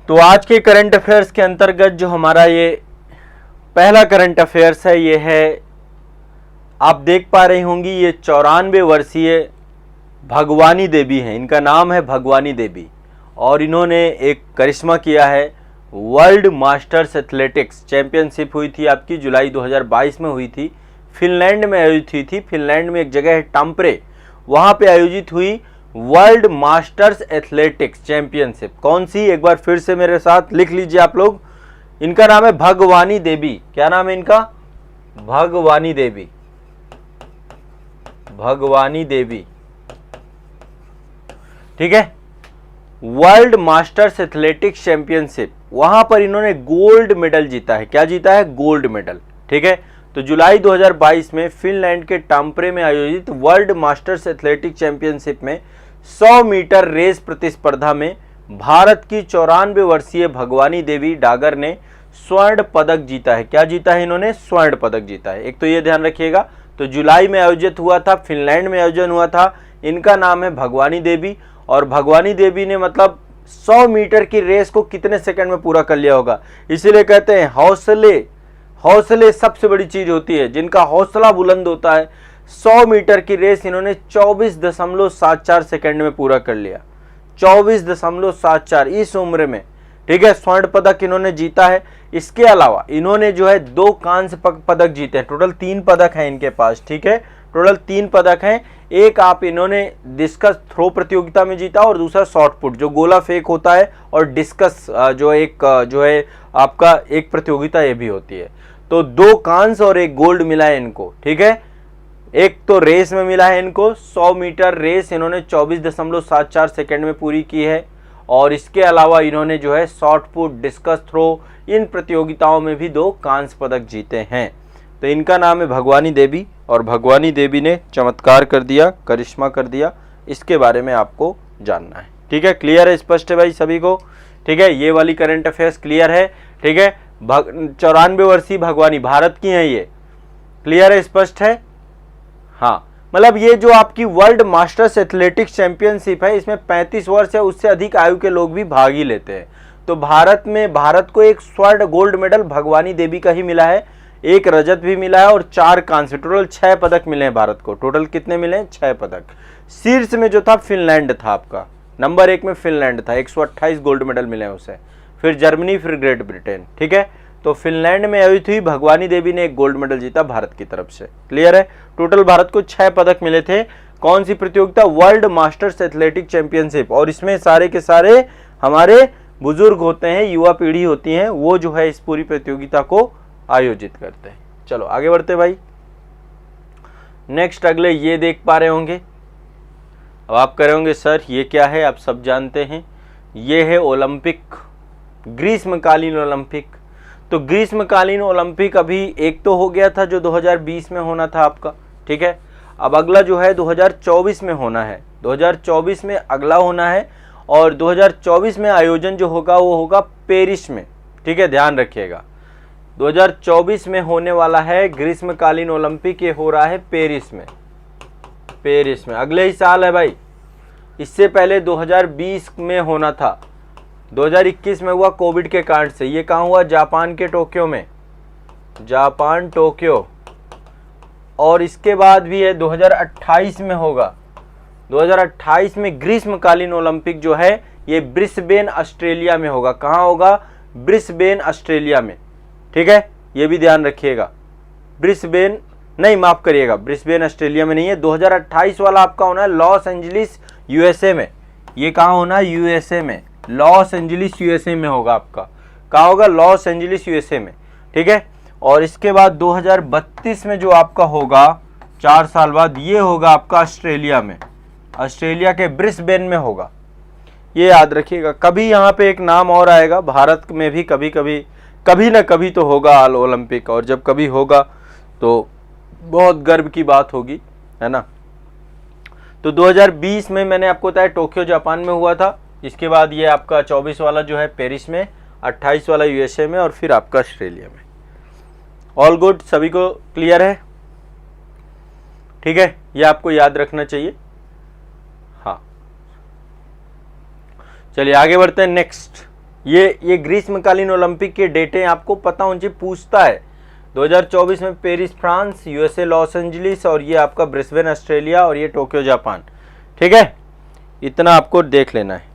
तो आज के करंट अफेयर्स के अंतर्गत जो हमारा ये पहला करंट अफेयर्स है, ये है, आप देख पा रही होंगी, ये 94 वर्षीय भगवानी देवी हैं। इनका नाम है भगवानी देवी और इन्होंने एक करिश्मा किया है। वर्ल्ड मास्टर्स एथलेटिक्स चैंपियनशिप हुई थी आपकी जुलाई 2022 में हुई थी, फिनलैंड में आयोजित हुई थी। फिनलैंड में एक जगह है टाम्परे, वहां पे आयोजित हुई वर्ल्ड मास्टर्स एथलेटिक्स चैंपियनशिप। कौन सी, एक बार फिर से मेरे साथ लिख लीजिए आप लोग। इनका नाम है भगवानी देवी। क्या नाम है इनका? भगवानी देवी। भगवानी देवी, ठीक है। वर्ल्ड मास्टर्स एथलेटिक्स चैंपियनशिप, वहां पर इन्होंने गोल्ड मेडल जीता है। क्या जीता है? गोल्ड मेडल, ठीक है। तो जुलाई 2022 में फिनलैंड के टाम्परे में आयोजित वर्ल्ड मास्टर्स एथलेटिक्स चैंपियनशिप में 100 मीटर रेस प्रतिस्पर्धा में भारत की 94 वर्षीय भगवानी देवी डागर ने स्वर्ण पदक जीता है। क्या जीता है इन्होंने? स्वर्ण पदक जीता है। एक तो ये ध्यान रखिएगा। तो जुलाई में आयोजित हुआ था, फिनलैंड में आयोजन हुआ था। इनका नाम है भगवानी देवी और भगवानी देवी ने मतलब 100 मीटर की रेस को कितने सेकंड में पूरा कर लिया होगा। इसीलिए कहते हैं हौसले सबसे बड़ी चीज होती है, जिनका हौसला बुलंद होता है। 100 मीटर की रेस इन्होंने 24.74 सेकंड में पूरा कर लिया। 24.74 इस उम्र में, ठीक है। स्वर्ण पदक इन्होंने जीता है। इसके अलावा इन्होंने जो है 2 कांस्य पदक जीते हैं। टोटल 3 पदक हैं इनके पास, ठीक है। टोटल 3 पदक हैं। एक आप इन्होंने डिस्कस थ्रो प्रतियोगिता में जीता और दूसरा शॉट पुट, जो गोला फेंक होता है, और डिस्कस जो है आपका एक प्रतियोगिता ये भी होती है। तो 2 कांस्य और 1 गोल्ड मिला है इनको, ठीक है। एक तो रेस में मिला है इनको, 100 मीटर रेस इन्होंने 24.74 सेकंड में पूरी की है। और इसके अलावा इन्होंने जो है शॉट पुट, डिस्कस थ्रो, इन प्रतियोगिताओं में भी 2 कांस्य पदक जीते हैं। तो इनका नाम है भगवानी देवी और भगवानी देवी ने चमत्कार कर दिया, करिश्मा कर दिया। इसके बारे में आपको जानना है, ठीक है। क्लियर है, स्पष्ट है भाई सभी को? ठीक है, ये वाली करंट अफेयर्स क्लियर है, ठीक है। 94 वर्षीय भगवानी भारत की हैं ये, क्लियर है, स्पष्ट है? हाँ, मतलब ये जो आपकी वर्ल्ड मास्टर्स एथलेटिक्स चैंपियनशिप है, इसमें 35 वर्ष या उससे अधिक आयु के लोग भी भाग ही लेते हैं। तो भारत को एक स्वर्ण गोल्ड मेडल भगवानी देवी का ही मिला है, 1 रजत भी मिला है और 4 कांस्य, टोटल 6 पदक मिले हैं भारत को। टोटल कितने मिले हैं? 6 पदक। शीर्ष में जो था फिनलैंड था आपका, नंबर 1 में फिनलैंड था, 128 गोल्ड मेडल मिले हैं उसे। फिर जर्मनी, फिर ग्रेट ब्रिटेन, ठीक है। तो फिनलैंड में आयोजित हुई भगवानी देवी ने 1 गोल्ड मेडल जीता भारत की तरफ से, क्लियर है। टोटल भारत को 6 पदक मिले थे। कौन सी प्रतियोगिता? World masters athletic championship. और इसमें सारे के सारे हमारे बुजुर्ग होते हैं, युवा पीढ़ी होती है, वो जो है इस पूरी प्रतियोगिता को आयोजित करते हैं। चलो आगे बढ़ते भाई। नेक्स्ट अगले ये देख पा रहे होंगे। अब आप कह रहे होंगे सर ये क्या है? आप सब जानते हैं, ये है ओलंपिक, ग्रीष्मकालीन ओलंपिक। तो ग्रीष्मकालीन ओलंपिक अभी एक तो हो गया था जो 2020 में होना था आपका, ठीक है। अब अगला जो है 2024 में होना है, 2024 में अगला होना है। और 2024 में आयोजन जो होगा वो होगा पेरिस में, ठीक है, ध्यान रखिएगा। 2024 में होने वाला है ग्रीष्मकालीन ओलंपिक, ये हो रहा है पेरिस में। पेरिस में अगले ही साल है भाई। इससे पहले 2020 में होना था, 2021 में हुआ कोविड के कारण से। ये कहाँ हुआ? जापान के टोक्यो में, जापान टोक्यो। और इसके बाद भी है 2028 में होगा। 2028 में ग्रीष्मकालीन ओलंपिक जो है ये ब्रिस्बेन ऑस्ट्रेलिया में होगा। कहाँ होगा? ब्रिस्बेन ऑस्ट्रेलिया में, ठीक है, ये भी ध्यान रखिएगा। ब्रिस्बेन नहीं, माफ करिएगा, ब्रिस्बेन ऑस्ट्रेलिया में नहीं है। 2028 वाला आपका होना है लॉस एंजलिस यूएसए में। ये कहाँ होना है? यूएसए में, लॉस एंजलिस यूएसए में होगा आपका। कहाँ होगा? लॉस एंजलिस यूएसए में, ठीक है। और इसके बाद 2032 में जो आपका होगा 4 साल बाद, ये होगा आपका ऑस्ट्रेलिया में, ऑस्ट्रेलिया के ब्रिस्बेन में होगा। ये याद रखिएगा। कभी यहाँ पे एक नाम और आएगा, भारत में भी कभी ना कभी तो होगा ओलंपिक, और जब कभी होगा तो बहुत गर्व की बात होगी, है ना। तो 2020 में मैंने आपको बताया टोक्यो जापान में हुआ था। इसके बाद ये आपका 24 वाला जो है पेरिस में, 28 वाला यूएसए में, और फिर आपका ऑस्ट्रेलिया में। ऑल गुड, सभी को क्लियर है? ठीक है, ये आपको याद रखना चाहिए। हाँ, चलिए आगे बढ़ते हैं। नेक्स्ट ये ग्रीष्मकालीन ओलंपिक की डेटें आपको पता होनी चाहिए, पूछता है। 2024 में Paris France, USA Los Angeles, और ये आपका ब्रिस्बेन ऑस्ट्रेलिया, और ये टोक्यो जापान। ठीक है, इतना आपको देख लेना है।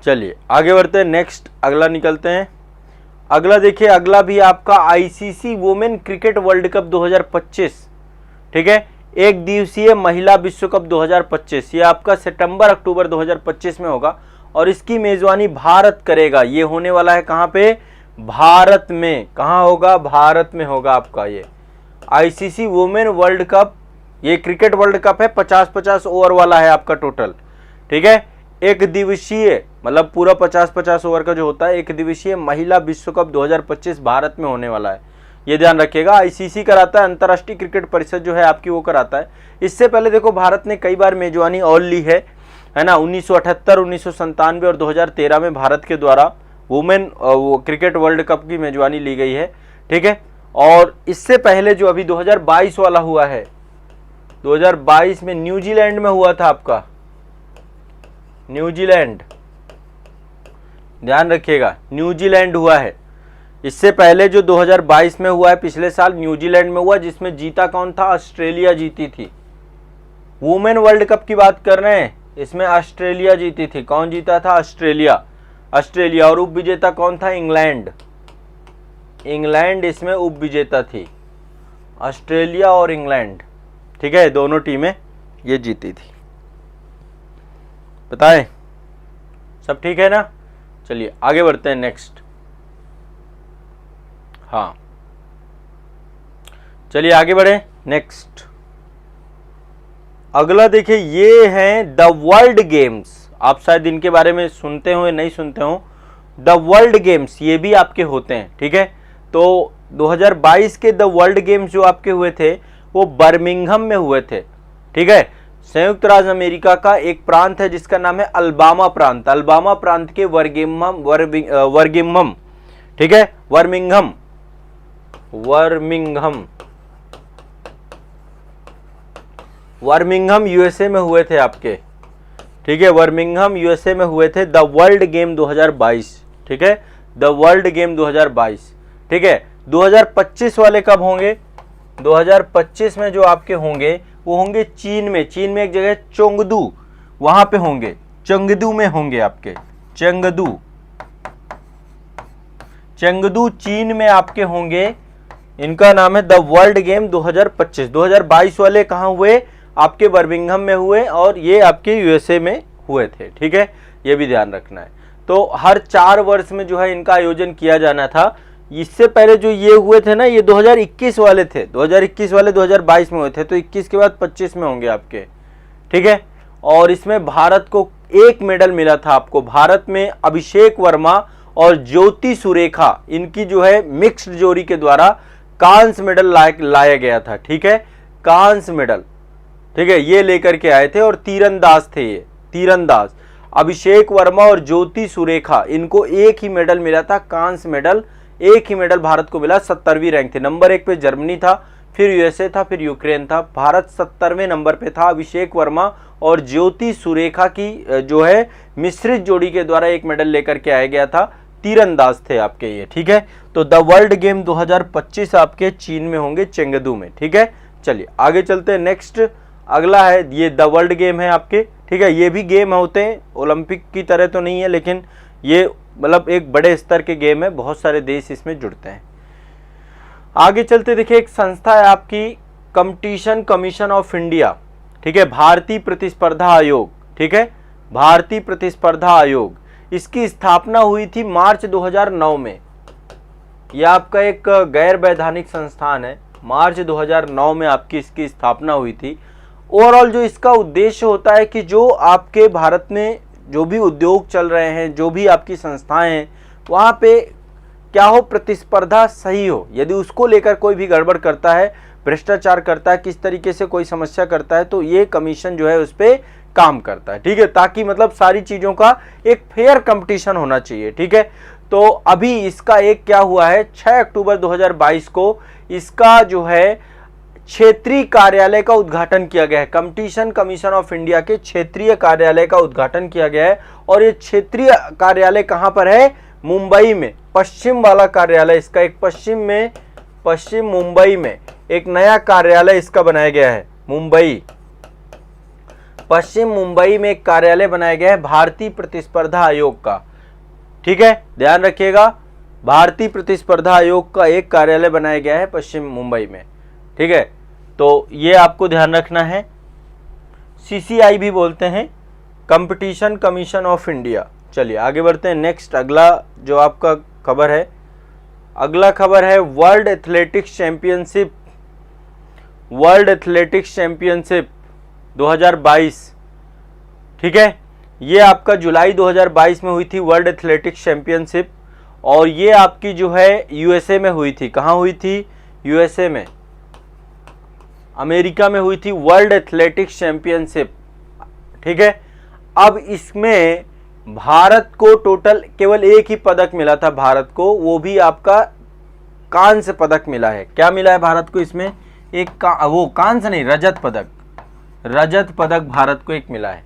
चलिए आगे बढ़ते हैं, नेक्स्ट अगला निकलते हैं। अगला देखिए, अगला भी आपका ICC women cricket world cup 2025। ठीक है, एक दिवसीय महिला विश्व कप 2025, ये आपका सितंबर अक्टूबर 2025 में होगा और इसकी मेजबानी भारत करेगा। ये होने वाला है कहाँ पे? भारत में। कहाँ होगा? भारत में होगा आपका ये आईसीसी वुमेन वर्ल्ड कप। ये क्रिकेट वर्ल्ड कप है, 50-50 ओवर वाला है आपका टोटल। ठीक है, एक दिवसीय मतलब पूरा 50-50 ओवर का जो होता है, एक दिवसीय महिला विश्व कप 2025 भारत में होने वाला है, ये ध्यान रखिएगा। आईसीसी कराता है, अंतर्राष्ट्रीय क्रिकेट परिषद जो है आपकी वो कराता है। इससे पहले देखो भारत ने कई बार मेजबानी और ली है ना, 1978, 1997 और 2013 में भारत के द्वारा वुमेन क्रिकेट वर्ल्ड कप की मेजबानी ली गई है। ठीक है, और इससे पहले जो अभी 2022 वाला हुआ है, 2022 में न्यूजीलैंड में हुआ था आपका, न्यूजीलैंड, ध्यान रखिएगा न्यूजीलैंड हुआ है। इससे पहले जो 2022 में हुआ है पिछले साल, न्यूजीलैंड में हुआ, जिसमें जीता कौन था? ऑस्ट्रेलिया जीती थी। वुमेन वर्ल्ड कप की बात कर रहे हैं, इसमें ऑस्ट्रेलिया जीती थी। कौन जीता था? ऑस्ट्रेलिया। ऑस्ट्रेलिया, और उप विजेता कौन था? इंग्लैंड। इंग्लैंड इसमें उप विजेता थी, ऑस्ट्रेलिया और इंग्लैंड। ठीक है, दोनों टीमें ये जीती थी। बताएं, सब ठीक है ना? चलिए आगे बढ़ते हैं, नेक्स्ट। हाँ, चलिए आगे बढ़े, नेक्स्ट। अगला देखिए, ये हैं द वर्ल्ड गेम्स। आप शायद इनके बारे में सुनते हो या नहीं सुनते हो। द वर्ल्ड गेम्स ये भी आपके होते हैं। ठीक है, तो 2022 के द वर्ल्ड गेम्स जो आपके हुए थे वो बर्मिंघम में हुए थे। ठीक है, संयुक्त राज्य अमेरिका का एक प्रांत है जिसका नाम है अल्बामा प्रांत। अल्बामा प्रांत के वर्मिंघम, ठीक है, वर्मिंघम यूएसए में हुए थे आपके। ठीक है, बर्मिंघम यूएसए में हुए थे द वर्ल्ड गेम 2022। ठीक है, द वर्ल्ड गेम 2022। ठीक है, 2025 वाले कब होंगे? 2025 में जो आपके होंगे वो होंगे चीन में। चीन में एक जगह चोंगदू, वहां पे होंगे, चेंगदू में होंगे आपके, चेंगदू चीन में आपके होंगे। इनका नाम है द वर्ल्ड गेम 2025। 2022 वाले कहाँ हुए? आपके बर्मिंघम में हुए, और ये आपके यूएसए में हुए थे। ठीक है, ये भी ध्यान रखना है। तो हर 4 वर्ष में जो है इनका आयोजन किया जाना था। इससे पहले जो ये हुए थे ना, ये 2021 वाले थे। 2021 वाले 2022 में हुए थे, तो 21 के बाद 25 में होंगे आपके। ठीक है, और इसमें भारत को 1 मेडल मिला था आपको। भारत में अभिषेक वर्मा और ज्योति सुरेखा, इनकी जो है मिक्स्ड जोड़ी के द्वारा कांस्य मेडल लाया गया था। ठीक है, कांस्य मेडल, ठीक है, ये लेकर के आए थे। और तीरंदाज थे ये, तीरंदाज अभिषेक वर्मा और ज्योति सुरेखा, इनको एक ही मेडल मिला था, कांस्य मेडल। एक ही मेडल भारत को मिला, 70वीं रैंक थे। नंबर 1 पे जर्मनी था, फिर यूएसए था, फिर यूक्रेन था। भारत 70वें नंबर पे था। अभिषेक वर्मा और ज्योति सुरेखा की जो है मिश्रित जोड़ी के द्वारा एक मेडल लेकर के आया गया था। तीरंदाज थे आपके ये। ठीक है, तो द वर्ल्ड गेम 2025 आपके चीन में होंगे, चेंगदू में। ठीक है, चलिए आगे चलते हैं, नेक्स्ट अगला है, ये द वर्ल्ड गेम है आपके। ठीक है, ये भी गेम होते हैं, ओलंपिक की तरह तो नहीं है, लेकिन ये मतलब एक बड़े स्तर के गेम है, बहुत सारे देश इसमें जुड़ते हैं। आगे चलते देखिए, एक संस्था है आपकी कंपटीशन कमीशन ऑफ इंडिया। ठीक है, भारतीय प्रतिस्पर्धा आयोग। ठीक है, भारतीय प्रतिस्पर्धा आयोग, इसकी स्थापना हुई थी मार्च 2009 में। यह आपका एक गैर वैधानिक संस्थान है। मार्च 2009 में आपकी इसकी स्थापना हुई थी। ओवरऑल जो इसका उद्देश्य होता है कि जो आपके भारत में जो भी उद्योग चल रहे हैं, जो भी आपकी संस्थाएं हैं, वहाँ पे क्या हो, प्रतिस्पर्धा सही हो। यदि उसको लेकर कोई भी गड़बड़ करता है, भ्रष्टाचार करता है, किस तरीके से कोई समस्या करता है, तो ये कमीशन जो है उस पर काम करता है। ठीक है, ताकि मतलब सारी चीज़ों का एक फेयर कंपटीशन होना चाहिए। ठीक है, तो अभी इसका एक क्या हुआ है, 6 अक्टूबर 2022 को इसका जो है क्षेत्रीय कार्यालय का उद्घाटन किया गया है। कंपटीशन कमीशन ऑफ इंडिया के क्षेत्रीय कार्यालय का उद्घाटन किया गया है और ये क्षेत्रीय कार्यालय कहां पर है? मुंबई में। पश्चिम वाला कार्यालय इसका, एक पश्चिम मुंबई में एक नया कार्यालय इसका बनाया गया है। मुंबई, पश्चिम मुंबई में एक कार्यालय बनाया गया है भारतीय प्रतिस्पर्धा आयोग का। ठीक है, ध्यान रखिएगा, भारतीय प्रतिस्पर्धा आयोग का एक कार्यालय बनाया गया है पश्चिम मुंबई में। ठीक है, तो ये आपको ध्यान रखना है। CCI भी बोलते हैं, कंपटीशन कमीशन ऑफ इंडिया। चलिए आगे बढ़ते हैं। नेक्स्ट अगला जो आपका खबर है, अगला खबर है वर्ल्ड एथलेटिक्स चैंपियनशिप 2022। ठीक है, ये आपका जुलाई 2022 में हुई थी वर्ल्ड एथलेटिक्स चैंपियनशिप, और ये आपकी जो है USA में हुई थी। कहाँ हुई थी? USA में, अमेरिका में हुई थी वर्ल्ड एथलेटिक्स चैंपियनशिप। ठीक है, अब इसमें भारत को टोटल केवल एक ही पदक मिला था भारत को, वो भी आपका कांस्य पदक मिला है। क्या मिला है भारत को इसमें? वो कांस्य नहीं, रजत पदक भारत को एक मिला है।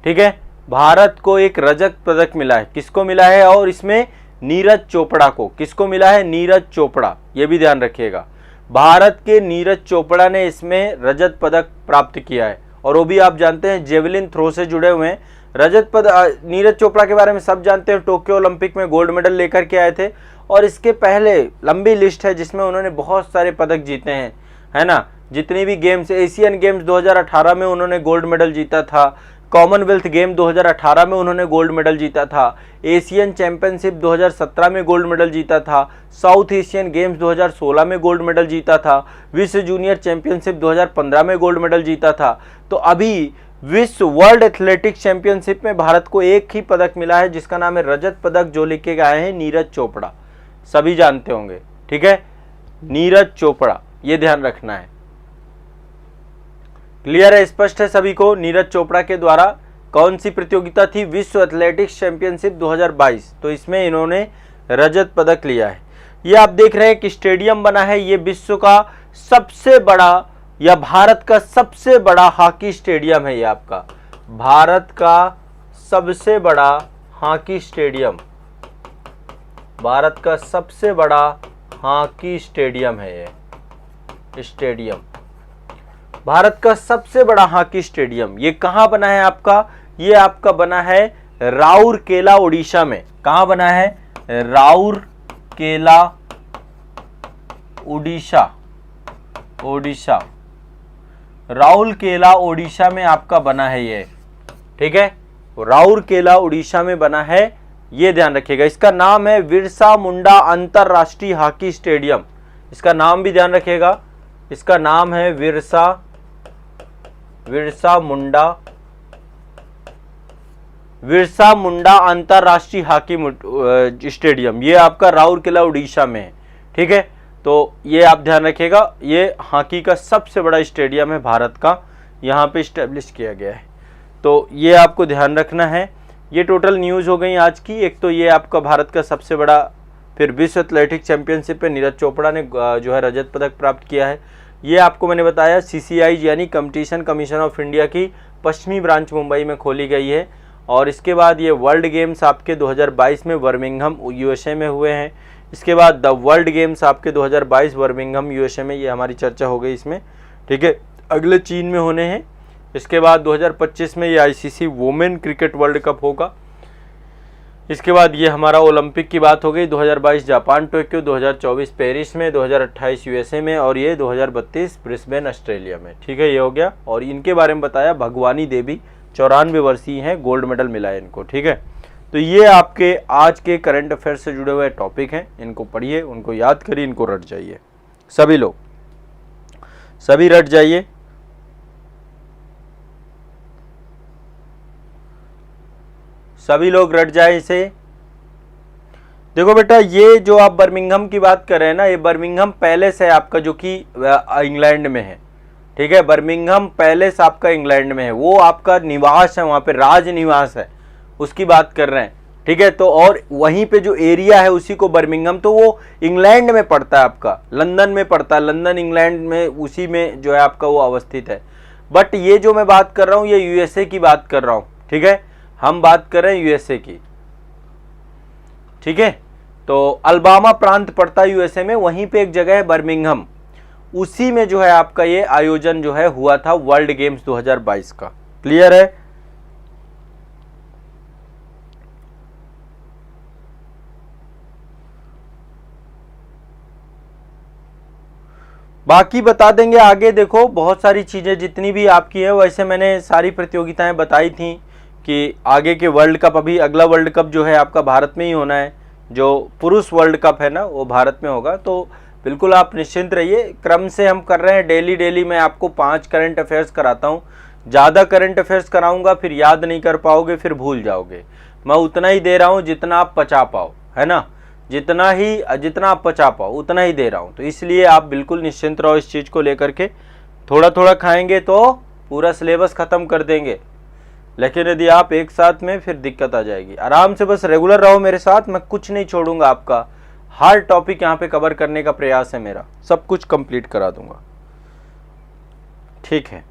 ठीक है, भारत को एक रजत पदक मिला है। किसको मिला है? और इसमें नीरज चोपड़ा को। किसको मिला है? नीरज चोपड़ा। ये भी ध्यान रखिएगा, भारत के नीरज चोपड़ा ने इसमें रजत पदक प्राप्त किया है। और वो भी आप जानते हैं जेवलिन थ्रो से जुड़े हुए हैं। नीरज चोपड़ा के बारे में सब जानते हैं, टोक्यो ओलंपिक में गोल्ड मेडल लेकर के आए थे, और इसके पहले लंबी लिस्ट है जिसमें उन्होंने बहुत सारे पदक जीते हैं, है ना। जितनी भी गेम्स, एशियन गेम्स 2018 में उन्होंने गोल्ड मेडल जीता था, कॉमनवेल्थ गेम 2018 में उन्होंने गोल्ड मेडल जीता था, एशियन चैंपियनशिप 2017 में गोल्ड मेडल जीता था, साउथ एशियन गेम्स 2016 में गोल्ड मेडल जीता था, विश्व जूनियर चैंपियनशिप 2015 में गोल्ड मेडल जीता था। तो अभी विश्व वर्ल्ड एथलेटिक्स चैंपियनशिप में भारत को एक ही पदक मिला है जिसका नाम है रजत पदक, जो लेके आए हैं नीरज चोपड़ा। सभी जानते होंगे। ठीक है, नीरज चोपड़ा, ये ध्यान रखना है। क्लियर है, स्पष्ट है सभी को? नीरज चोपड़ा के द्वारा कौन सी प्रतियोगिता थी? विश्व एथलेटिक्स चैंपियनशिप 2022। तो इसमें इन्होंने रजत पदक लिया है। ये आप देख रहे हैं कि स्टेडियम बना है, ये विश्व का सबसे बड़ा या भारत का सबसे बड़ा हॉकी स्टेडियम है। ये आपका भारत का सबसे बड़ा हॉकी स्टेडियम, भारत का सबसे बड़ा हॉकी स्टेडियम है। ये स्टेडियम भारत का सबसे बड़ा हॉकी स्टेडियम, ये कहाँ बना है आपका? ये आपका बना है राउरकेला, उड़ीसा में। कहाँ बना है? राउरकेला, उड़ीसा। राउरकेला उड़ीसा में आपका बना है ये। ठीक है, राउरकेला उड़ीसा में बना है, ये ध्यान रखिएगा। इसका नाम है बिरसा मुंडा अंतरराष्ट्रीय हॉकी स्टेडियम। इसका नाम भी ध्यान रखिएगा, इसका नाम है बिरसा मुंडा अंतरराष्ट्रीय हॉकी स्टेडियम। ये आपका राउरकेला उड़ीसा में है। ठीक है, तो ये आप ध्यान रखिएगा, ये हॉकी का सबसे बड़ा स्टेडियम है भारत का, यहाँ पे इस्टेब्लिश किया गया है। तो ये आपको ध्यान रखना है। ये टोटल न्यूज़ हो गई आज की। एक तो ये आपका भारत का सबसे बड़ा, फिर विश्व एथलेटिक्स चैंपियनशिप में नीरज चोपड़ा ने जो है रजत पदक प्राप्त किया है। ये आपको मैंने बताया CCI यानी कंपटीशन कमीशन ऑफ इंडिया की पश्चिमी ब्रांच मुंबई में खोली गई है। और इसके बाद ये वर्ल्ड गेम्स आपके 2022 में बर्मिंघम USA में हुए हैं। इसके बाद द वर्ल्ड गेम्स आपके 2022 बर्मिंघम USA में, ये हमारी चर्चा हो गई इसमें। ठीक है, अगले चीन में होने हैं। इसके बाद 2025 में ये ICC women cricket world cup होगा। इसके बाद ये हमारा ओलंपिक की बात हो गई, 2022 जापान टोक्यो, 2024 पेरिस में, 2028 USA में, और ये 2032 ब्रिस्बेन ऑस्ट्रेलिया में। ठीक है, ये हो गया। और इनके बारे में बताया, भगवानी देवी 94 वर्षीय हैं, गोल्ड मेडल मिला है इनको। ठीक है, तो ये आपके आज के करंट अफेयर से जुड़े हुए टॉपिक हैं। इनको पढ़िए, उनको याद करिए, इनको रट जाइए। सभी लोग, सभी रट जाइए। सभी लोग रट जाए इसे। देखो बेटा, ये जो आप बर्मिंघम की बात कर रहे हैं ना, ये बर्मिंघम पैलेस है आपका, जो कि इंग्लैंड में है। ठीक है, बर्मिंघम पैलेस आपका इंग्लैंड में है, वो आपका निवास है, वहाँ पे राज निवास है, उसकी बात कर रहे हैं। ठीक है। तो और वहीं पे जो एरिया है उसी को बर्मिंघम, तो वो इंग्लैंड में पड़ता है, आपका लंदन में पड़ता है, लंदन इंग्लैंड में, उसी में जो है आपका वो अवस्थित है। बट ये जो मैं बात कर रहा हूँ ये यूएसए की बात कर रहा हूँ, ठीक है, हम बात कर रहे हैं यूएसए की, ठीक है। तो अलबामा प्रांत पड़ता है यूएसए में, वहीं पे एक जगह है बर्मिंघम, उसी में जो है आपका ये आयोजन जो है हुआ था वर्ल्ड गेम्स 2022 का। क्लियर है? बाकी बता देंगे आगे। देखो बहुत सारी चीज़ें जितनी भी आपकी है, वैसे मैंने सारी प्रतियोगिताएं बताई थी कि आगे के वर्ल्ड कप, अभी अगला वर्ल्ड कप जो है आपका भारत में ही होना है, जो पुरुष वर्ल्ड कप है ना वो भारत में होगा। तो बिल्कुल आप निश्चिंत रहिए, क्रम से हम कर रहे हैं, डेली डेली मैं आपको 5 करंट अफेयर्स कराता हूँ। ज़्यादा करंट अफेयर्स कराऊंगा फिर याद नहीं कर पाओगे, फिर भूल जाओगे। मैं उतना ही दे रहा हूँ जितना आप पचा पाओ, है ना, जितना आप पचा पाओ उतना ही दे रहा हूँ। तो इसलिए आप बिल्कुल निश्चिंत रहो इस चीज़ को लेकर के। थोड़ा थोड़ा खाएंगे तो पूरा सिलेबस ख़त्म कर देंगे, लेकिन यदि आप एक साथ में फिर दिक्कत आ जाएगी। आराम से बस रेगुलर रहो मेरे साथ, मैं कुछ नहीं छोड़ूंगा आपका, हर टॉपिक यहाँ पे कवर करने का प्रयास है मेरा, सब कुछ कंप्लीट करा दूंगा, ठीक है।